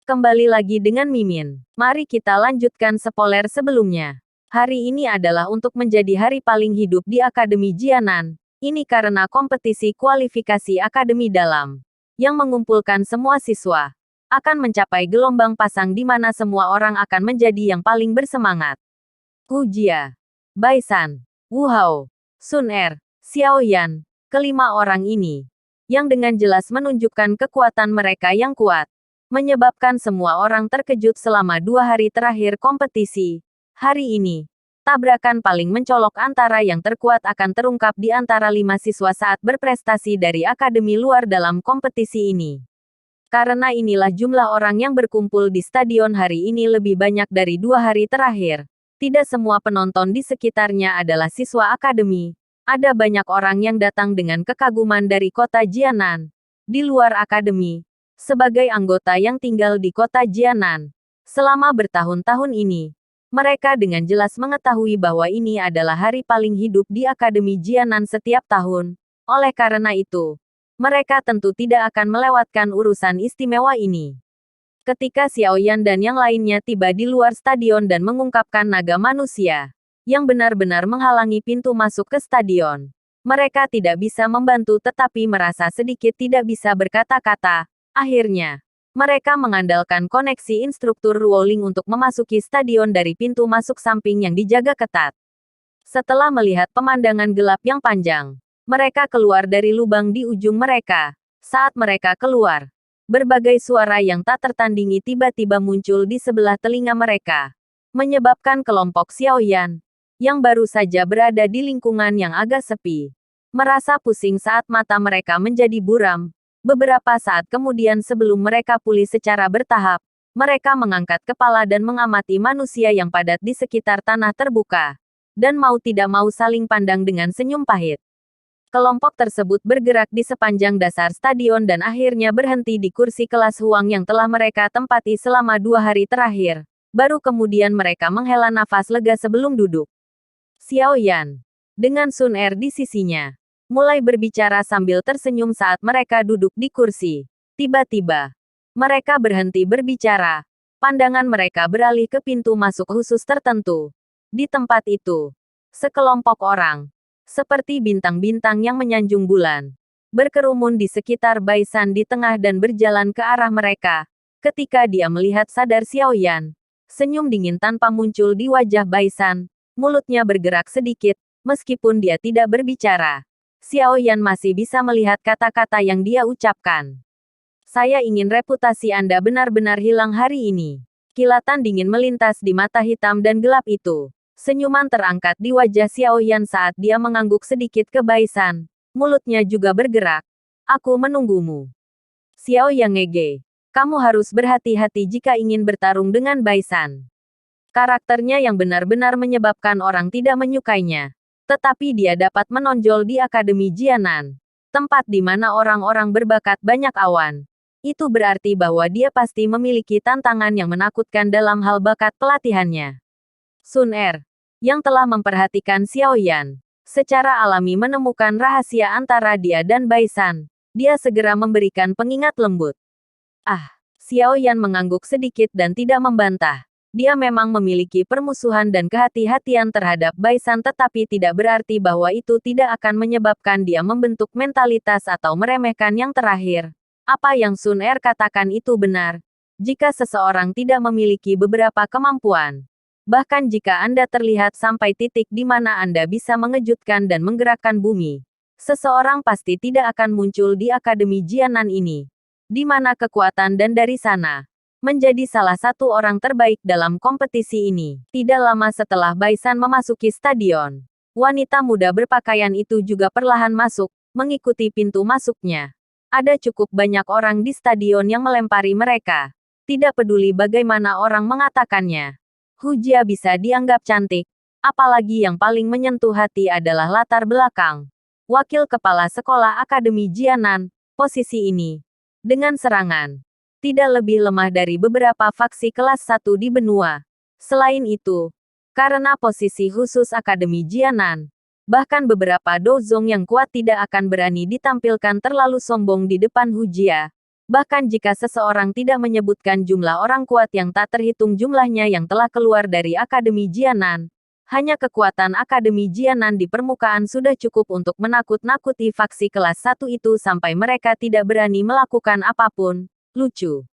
Kembali lagi dengan Mimin. Mari kita lanjutkan spoiler sebelumnya. Hari ini adalah untuk menjadi hari paling hidup di Akademi Jianan. Ini karena kompetisi kualifikasi Akademi Dalam, yang mengumpulkan semua siswa, akan mencapai gelombang pasang di mana semua orang akan menjadi yang paling bersemangat. Hu Jia, Bai San, Wu Hao, Sun Er, Xiao Yan, kelima orang ini, yang dengan jelas menunjukkan kekuatan mereka yang kuat, menyebabkan semua orang terkejut selama 2 hari terakhir kompetisi. Hari ini, tabrakan paling mencolok antara yang terkuat akan terungkap di antara 5 siswa saat berprestasi dari akademi luar dalam kompetisi ini. Karena inilah jumlah orang yang berkumpul di stadion hari ini lebih banyak dari 2 hari terakhir. Tidak semua penonton di sekitarnya adalah siswa akademi. Ada banyak orang yang datang dengan kekaguman dari kota Jianan. Di luar akademi, sebagai anggota yang tinggal di kota Jianan selama bertahun-tahun ini, mereka dengan jelas mengetahui bahwa ini adalah hari paling hidup di Akademi Jianan setiap tahun. Oleh karena itu, mereka tentu tidak akan melewatkan urusan istimewa ini. Ketika Xiao Yan dan yang lainnya tiba di luar stadion dan mengungkapkan naga manusia yang benar-benar menghalangi pintu masuk ke stadion, mereka tidak bisa membantu tetapi merasa sedikit tidak bisa berkata-kata. Akhirnya, mereka mengandalkan koneksi instruktur Ruoling untuk memasuki stadion dari pintu masuk samping yang dijaga ketat. Setelah melihat pemandangan gelap yang panjang, mereka keluar dari lubang di ujung mereka. Saat mereka keluar, berbagai suara yang tak tertandingi tiba-tiba muncul di sebelah telinga mereka, menyebabkan kelompok Xiao Yan, yang baru saja berada di lingkungan yang agak sepi, merasa pusing saat mata mereka menjadi buram. Beberapa saat kemudian sebelum mereka pulih secara bertahap, mereka mengangkat kepala dan mengamati manusia yang padat di sekitar tanah terbuka, dan mau tidak mau saling pandang dengan senyum pahit. Kelompok tersebut bergerak di sepanjang dasar stadion dan akhirnya berhenti di kursi kelas Huang yang telah mereka tempati selama 2 hari terakhir. Baru kemudian mereka menghela nafas lega sebelum duduk. Xiao Yan, dengan Sun Er di sisinya, mulai berbicara sambil tersenyum saat mereka duduk di kursi. Tiba-tiba, mereka berhenti berbicara. Pandangan mereka beralih ke pintu masuk khusus tertentu. Di tempat itu, sekelompok orang, seperti bintang-bintang yang menyanjung bulan, berkerumun di sekitar Bai San di tengah dan berjalan ke arah mereka. Ketika dia melihat sadar Xiao Yan, senyum dingin tanpa muncul di wajah Bai San. Mulutnya bergerak sedikit, meskipun dia tidak berbicara. Xiao Yan masih bisa melihat kata-kata yang dia ucapkan. Saya ingin reputasi Anda benar-benar hilang hari ini. Kilatan dingin melintas di mata hitam dan gelap itu. Senyuman terangkat di wajah Xiao Yan saat dia mengangguk sedikit ke Bai San. Mulutnya juga bergerak. Aku menunggumu. Xiao Yang ngege. Kamu harus berhati-hati jika ingin bertarung dengan Bai San. Karakternya yang benar-benar menyebabkan orang tidak menyukainya. Tetapi dia dapat menonjol di Akademi Jianan, tempat di mana orang-orang berbakat banyak awan. Itu berarti bahwa dia pasti memiliki tantangan yang menakutkan dalam hal bakat pelatihannya. Sun Er, yang telah memperhatikan Xiao Yan, secara alami menemukan rahasia antara dia dan Bai San. Dia segera memberikan pengingat lembut. Xiao Yan mengangguk sedikit dan tidak membantah. Dia memang memiliki permusuhan dan kehati-hatian terhadap Bai San tetapi tidak berarti bahwa itu tidak akan menyebabkan dia membentuk mentalitas atau meremehkan yang terakhir. Apa yang Sun Er katakan itu benar. Jika seseorang tidak memiliki beberapa kemampuan, bahkan jika Anda terlihat sampai titik di mana Anda bisa mengejutkan dan menggerakkan bumi, seseorang pasti tidak akan muncul di Akademi Jianan ini, di mana kekuatan dan dari sana menjadi salah satu orang terbaik dalam kompetisi ini. Tidak lama setelah Bai San memasuki stadion, wanita muda berpakaian itu juga perlahan masuk, mengikuti pintu masuknya. Ada cukup banyak orang di stadion yang melempari mereka. Tidak peduli bagaimana orang mengatakannya. Hu Jia bisa dianggap cantik, apalagi yang paling menyentuh hati adalah latar belakang. Wakil Kepala Sekolah Akademi Jianan, posisi ini, dengan serangan tidak lebih lemah dari beberapa faksi kelas 1 di benua. Selain itu, karena posisi khusus Akademi Jianan, bahkan beberapa dozong yang kuat tidak akan berani ditampilkan terlalu sombong di depan Hu Jia. Bahkan jika seseorang tidak menyebutkan jumlah orang kuat yang tak terhitung jumlahnya yang telah keluar dari Akademi Jianan, hanya kekuatan Akademi Jianan di permukaan sudah cukup untuk menakut-nakuti faksi kelas 1 itu sampai mereka tidak berani melakukan apapun. Lucu.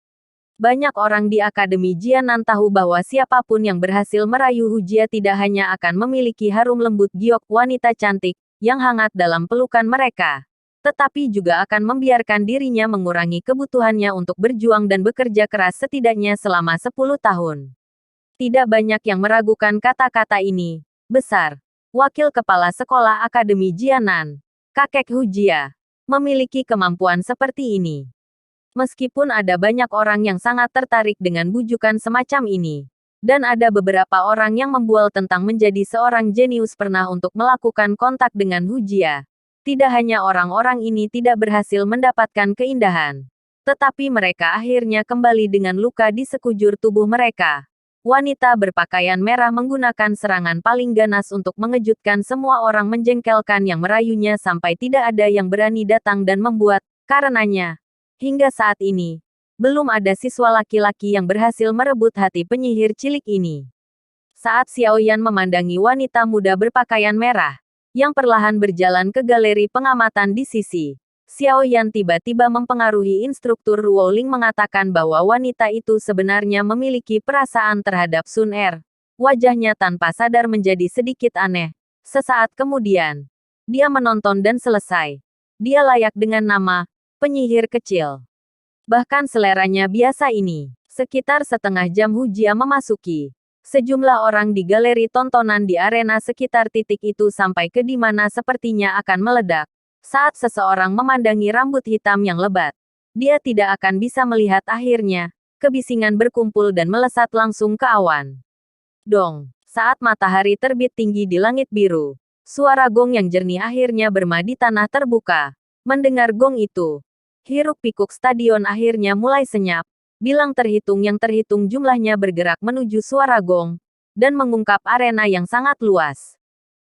Banyak orang di Akademi Jianan tahu bahwa siapapun yang berhasil merayu Hujia tidak hanya akan memiliki harum lembut giok wanita cantik, yang hangat dalam pelukan mereka, tetapi juga akan membiarkan dirinya mengurangi kebutuhannya untuk berjuang dan bekerja keras setidaknya selama 10 tahun. Tidak banyak yang meragukan kata-kata ini. Besar. Wakil Kepala Sekolah Akademi Jianan, kakek Hujia, memiliki kemampuan seperti ini. Meskipun ada banyak orang yang sangat tertarik dengan bujukan semacam ini, dan ada beberapa orang yang membual tentang menjadi seorang jenius pernah untuk melakukan kontak dengan Hujia, tidak hanya orang-orang ini tidak berhasil mendapatkan keindahan, tetapi mereka akhirnya kembali dengan luka di sekujur tubuh mereka. Wanita berpakaian merah menggunakan serangan paling ganas untuk mengejutkan semua orang menjengkelkan yang merayunya sampai tidak ada yang berani datang dan membuat, karenanya, hingga saat ini, belum ada siswa laki-laki yang berhasil merebut hati penyihir cilik ini. Saat Xiaoyan memandangi wanita muda berpakaian merah, yang perlahan berjalan ke galeri pengamatan di sisi, Xiaoyan tiba-tiba mempengaruhi instruktur Ruoling mengatakan bahwa wanita itu sebenarnya memiliki perasaan terhadap Sun Er. Wajahnya tanpa sadar menjadi sedikit aneh. Sesaat kemudian, dia menonton dan selesai. Dia layak dengan nama penyihir kecil. Bahkan seleranya biasa ini. Sekitar setengah jam Hujia memasuki. Sejumlah orang di galeri tontonan di arena sekitar titik itu sampai ke di mana sepertinya akan meledak. Saat seseorang memandangi rambut hitam yang lebat, dia tidak akan bisa melihat akhirnya. Kebisingan berkumpul dan melesat langsung ke awan. Dong, saat matahari terbit tinggi di langit biru, suara gong yang jernih akhirnya berma di tanah terbuka. Mendengar gong itu, hiruk-pikuk stadion akhirnya mulai senyap. Bilang terhitung yang terhitung jumlahnya bergerak menuju suara gong, dan mengungkap arena yang sangat luas.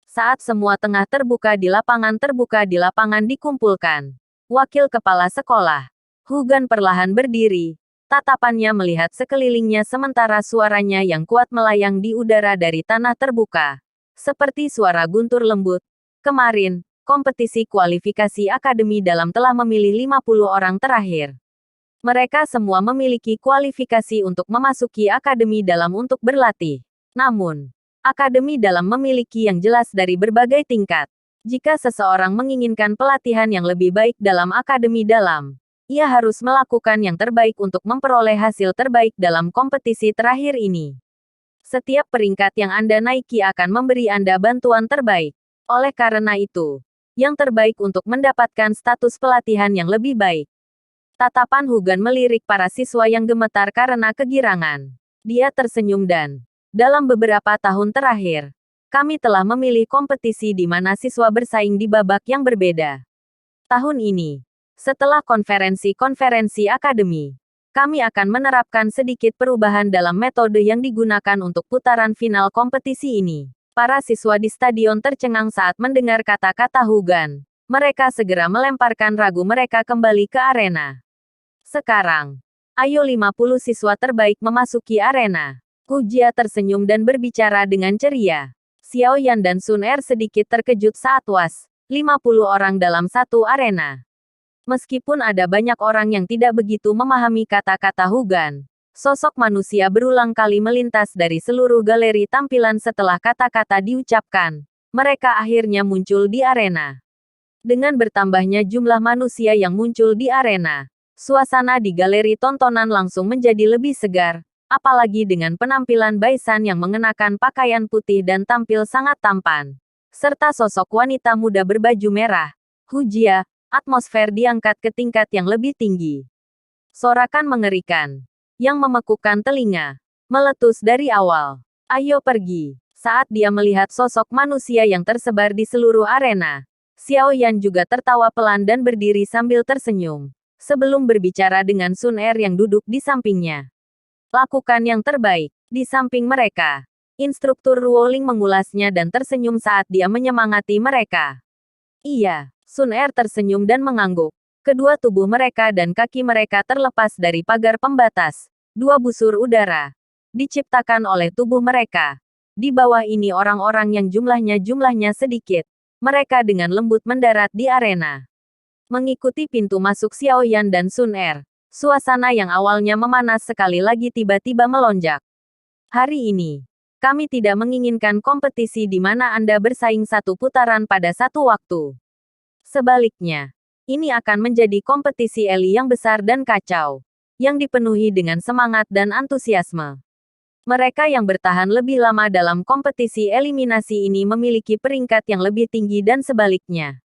Saat semua tengah terbuka di lapangan dikumpulkan, wakil kepala sekolah, Hugan perlahan berdiri, tatapannya melihat sekelilingnya sementara suaranya yang kuat melayang di udara dari tanah terbuka. Seperti suara guntur lembut. Kemarin, kompetisi kualifikasi akademi dalam telah memilih 50 orang terakhir. Mereka semua memiliki kualifikasi untuk memasuki akademi dalam untuk berlatih. Namun, akademi dalam memiliki yang jelas dari berbagai tingkat. Jika seseorang menginginkan pelatihan yang lebih baik dalam akademi dalam, ia harus melakukan yang terbaik untuk memperoleh hasil terbaik dalam kompetisi terakhir ini. Setiap peringkat yang Anda naiki akan memberi Anda bantuan terbaik. Oleh karena itu, yang terbaik untuk mendapatkan status pelatihan yang lebih baik. Tatapan Hugan melirik para siswa yang gemetar karena kegirangan. Dia tersenyum dan, dalam beberapa tahun terakhir, kami telah memilih kompetisi di mana siswa bersaing di babak yang berbeda. Tahun ini, setelah konferensi-konferensi akademi, kami akan menerapkan sedikit perubahan dalam metode yang digunakan untuk putaran final kompetisi ini. Para siswa di stadion tercengang saat mendengar kata-kata Hugan. Mereka segera melemparkan ragu mereka kembali ke arena. Sekarang, ayo 50 siswa terbaik memasuki arena. Hujia tersenyum dan berbicara dengan ceria. Xiaoyan dan Sun Er sedikit terkejut saat was. 50 orang dalam satu arena. Meskipun ada banyak orang yang tidak begitu memahami kata-kata Hugan, sosok manusia berulang kali melintas dari seluruh galeri tampilan setelah kata-kata diucapkan. Mereka akhirnya muncul di arena. Dengan bertambahnya jumlah manusia yang muncul di arena, suasana di galeri tontonan langsung menjadi lebih segar, apalagi dengan penampilan Baisan yang mengenakan pakaian putih dan tampil sangat tampan. Serta sosok wanita muda berbaju merah, Hujia, atmosfer diangkat ke tingkat yang lebih tinggi. Sorakan mengerikan, yang memekukkan telinga, meletus dari awal. Ayo pergi. Saat dia melihat sosok manusia yang tersebar di seluruh arena, Xiaoyan juga tertawa pelan dan berdiri sambil tersenyum. Sebelum berbicara dengan Sun Er yang duduk di sampingnya. Lakukan yang terbaik. Di samping mereka, instruktur Ruoling mengulasnya dan tersenyum saat dia menyemangati mereka. Iya, Sun Er tersenyum dan mengangguk. Kedua tubuh mereka dan kaki mereka terlepas dari pagar pembatas. Dua busur udara diciptakan oleh tubuh mereka. Di bawah ini orang-orang yang jumlahnya sedikit. Mereka dengan lembut mendarat di arena. Mengikuti pintu masuk Xiaoyan dan Sun Er. Suasana yang awalnya memanas sekali lagi tiba-tiba melonjak. Hari ini, kami tidak menginginkan kompetisi di mana Anda bersaing satu putaran pada satu waktu. Sebaliknya, ini akan menjadi kompetisi Eli yang besar dan kacau, yang dipenuhi dengan semangat dan antusiasme. Mereka yang bertahan lebih lama dalam kompetisi eliminasi ini memiliki peringkat yang lebih tinggi dan sebaliknya.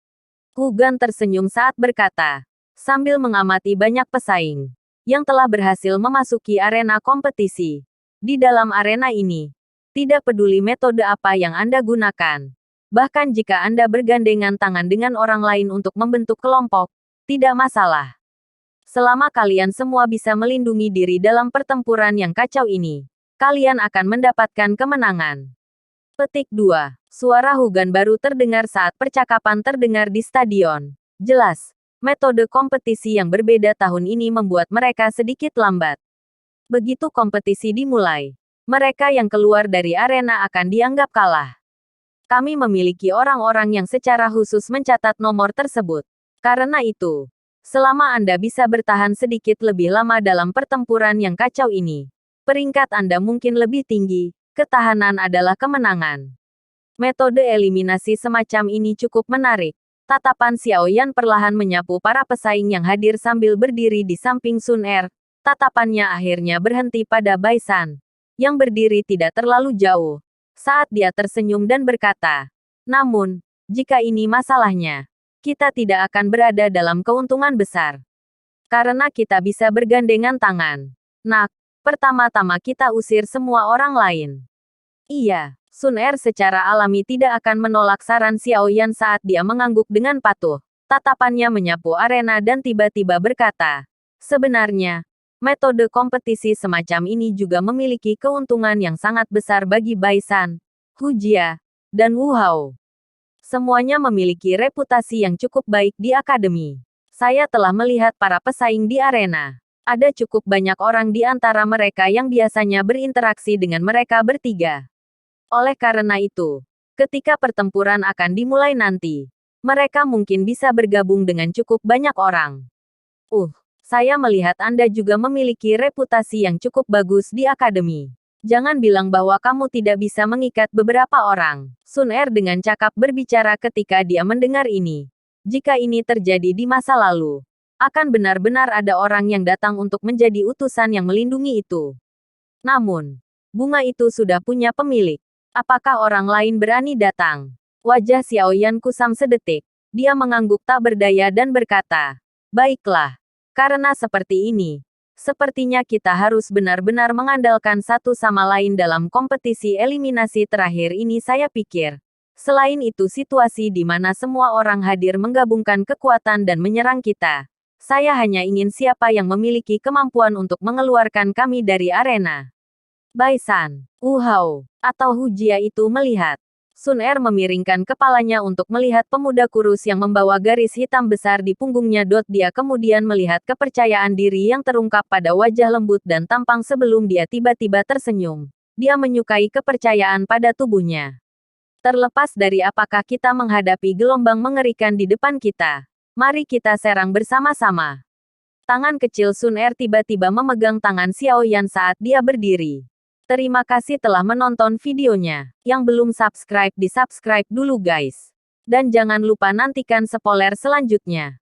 Hu Gan tersenyum saat berkata, sambil mengamati banyak pesaing yang telah berhasil memasuki arena kompetisi. Di dalam arena ini, tidak peduli metode apa yang Anda gunakan. Bahkan jika Anda bergandengan tangan dengan orang lain untuk membentuk kelompok, tidak masalah. Selama kalian semua bisa melindungi diri dalam pertempuran yang kacau ini, kalian akan mendapatkan kemenangan. Petik 2. Suara Hu Gan baru terdengar saat percakapan terdengar di stadion. Jelas, metode kompetisi yang berbeda tahun ini membuat mereka sedikit lambat. Begitu kompetisi dimulai, mereka yang keluar dari arena akan dianggap kalah. Kami memiliki orang-orang yang secara khusus mencatat nomor tersebut. Karena itu, selama Anda bisa bertahan sedikit lebih lama dalam pertempuran yang kacau ini, peringkat Anda mungkin lebih tinggi. Ketahanan adalah kemenangan. Metode eliminasi semacam ini cukup menarik. Tatapan Xiaoyan perlahan menyapu para pesaing yang hadir sambil berdiri di samping Sun Er. Tatapannya akhirnya berhenti pada Bai San, yang berdiri tidak terlalu jauh. Saat dia tersenyum dan berkata, namun, jika ini masalahnya, kita tidak akan berada dalam keuntungan besar. Karena kita bisa bergandengan tangan. Nak, pertama-tama kita usir semua orang lain. Iya, Sun Er secara alami tidak akan menolak saran Xiaoyan saat dia mengangguk dengan patuh. Tatapannya menyapu arena dan tiba-tiba berkata, sebenarnya, metode kompetisi semacam ini juga memiliki keuntungan yang sangat besar bagi Bai San, Hu Jia, dan Wu Hao. Semuanya memiliki reputasi yang cukup baik di akademi. Saya telah melihat para pesaing di arena. Ada cukup banyak orang di antara mereka yang biasanya berinteraksi dengan mereka bertiga. Oleh karena itu, ketika pertempuran akan dimulai nanti, mereka mungkin bisa bergabung dengan cukup banyak orang. Saya melihat Anda juga memiliki reputasi yang cukup bagus di akademi. Jangan bilang bahwa kamu tidak bisa mengikat beberapa orang. Sun Er dengan cakap berbicara ketika dia mendengar ini. Jika ini terjadi di masa lalu, akan benar-benar ada orang yang datang untuk menjadi utusan yang melindungi itu. Namun, bunga itu sudah punya pemilik. Apakah orang lain berani datang? Wajah Xiaoyan kusam sedetik. Dia mengangguk tak berdaya dan berkata, baiklah. Karena seperti ini, sepertinya kita harus benar-benar mengandalkan satu sama lain dalam kompetisi eliminasi terakhir ini saya pikir. Selain itu situasi di mana semua orang hadir menggabungkan kekuatan dan menyerang kita. Saya hanya ingin siapa yang memiliki kemampuan untuk mengeluarkan kami dari arena. Bai San, Wu Hao, atau Hu Jia itu melihat. Sun Er memiringkan kepalanya untuk melihat pemuda kurus yang membawa garis hitam besar di punggungnya. Dia kemudian melihat kepercayaan diri yang terungkap pada wajah lembut dan tampang sebelum dia tiba-tiba tersenyum. Dia menyukai kepercayaan pada tubuhnya. Terlepas dari apakah kita menghadapi gelombang mengerikan di depan kita, mari kita serang bersama-sama. Tangan kecil Sun Er tiba-tiba memegang tangan Xiaoyan saat dia berdiri. Terima kasih telah menonton videonya. Yang belum subscribe di subscribe dulu guys. Dan jangan lupa nantikan spoiler selanjutnya.